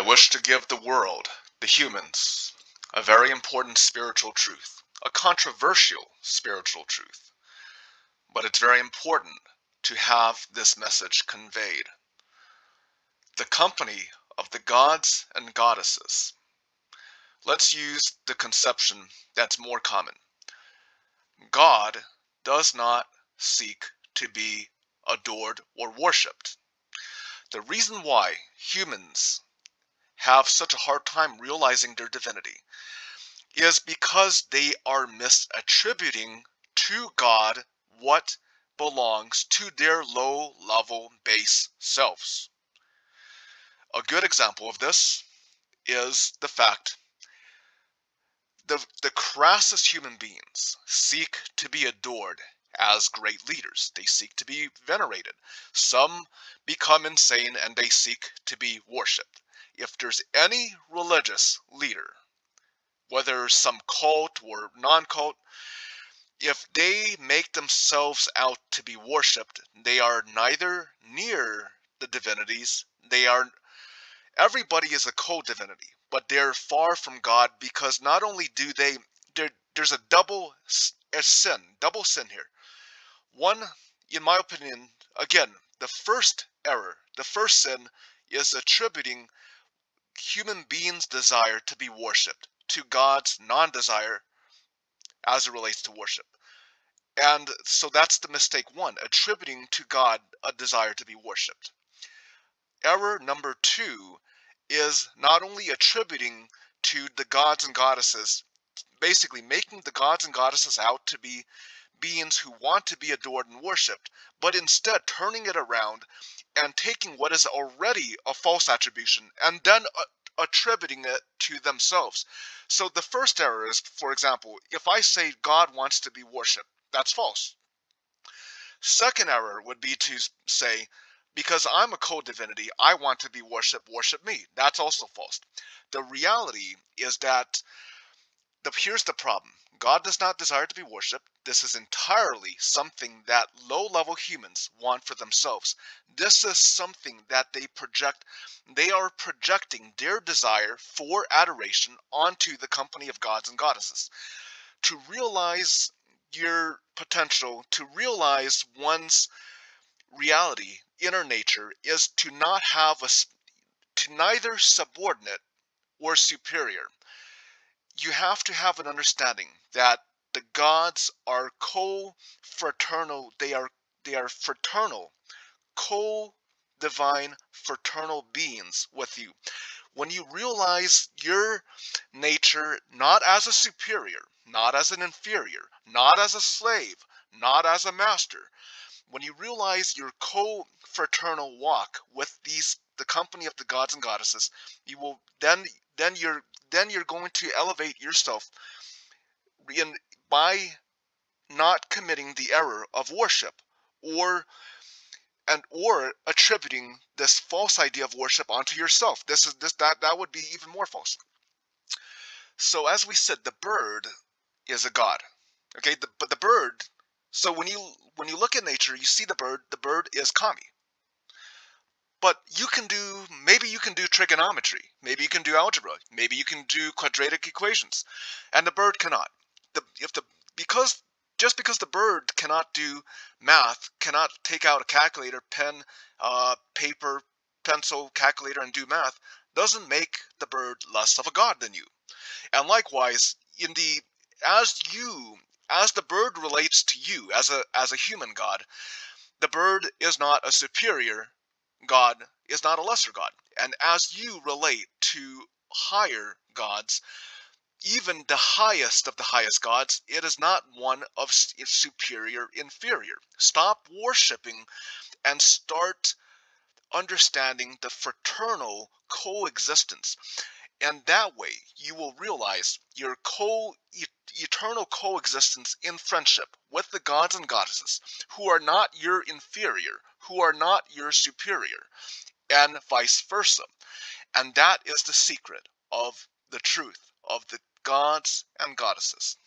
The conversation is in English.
wish to give the world, the humans, a very important spiritual truth, a controversial spiritual truth. But it's very important to have this message conveyed. The company of the gods and goddesses. Let's use the conception that's more common. God does not seek to be adored or worshipped. The reason why humans have such a hard time realizing their divinity is because they are misattributing to God what belongs to their low-level base selves. A good example of this is the fact the crassest human beings seek to be adored as great leaders. They seek to be venerated. Some become insane and they seek to be worshipped. If there's any religious leader, whether some cult or non-cult, if they make themselves out to be worshipped, they are neither near the divinities, everybody is a co-divinity, but they're far from God because not only do there's a double sin here. One, in my opinion, again, the first error, the first sin is attributing human beings' desire to be worshipped to God's non-desire as it relates to worship. And so that's the mistake one, attributing to God a desire to be worshipped. Error number two is not only attributing to the gods and goddesses, basically making the gods and goddesses out to be beings who want to be adored and worshipped, but instead turning it around and taking what is already a false attribution and then attributing it to themselves. So the first error is, for example, if I say God wants to be worshipped, that's false. Second error would be to say, because I'm a co-divinity, I want to be worshipped, worship me. That's also false. The reality is that here's the problem. God does not desire to be worshipped. This is entirely something that low-level humans want for themselves. This is something that they project. They are projecting their desire for adoration onto the company of gods and goddesses. To realize your potential, to realize one's reality, inner nature, is to not have to neither subordinate or superior. You have to have an understanding that the gods are co-fraternal, they are fraternal, co-divine fraternal beings with you. When you realize your nature not as a superior, not as an inferior, not as a slave, not as a master, when you realize your co-fraternal walk with the company of the gods and goddesses, you will then you're going to elevate yourself by not committing the error of worship or attributing this false idea of worship onto yourself. That would be even more false. So as we said, the bird is a god. Okay, but the bird. So when you look at nature, you see the bird is kami. But maybe you can do trigonometry, maybe you can do algebra, maybe you can do quadratic equations, and the bird cannot. Just because the bird cannot do math, cannot take out a calculator, pen, paper, pencil, calculator, and do math, doesn't make the bird less of a god than you. And likewise, as the bird relates to you as a human god, the bird is not a superior God, is not a lesser god. And as you relate to higher gods, even the highest of the highest gods, it is not one of superior, inferior. Stop worshiping and start understanding the fraternal coexistence. And that way, you will realize your eternal coexistence in friendship with the gods and goddesses, who are not your inferior, who are not your superior, and vice versa. And that is the secret of the truth of the gods and goddesses.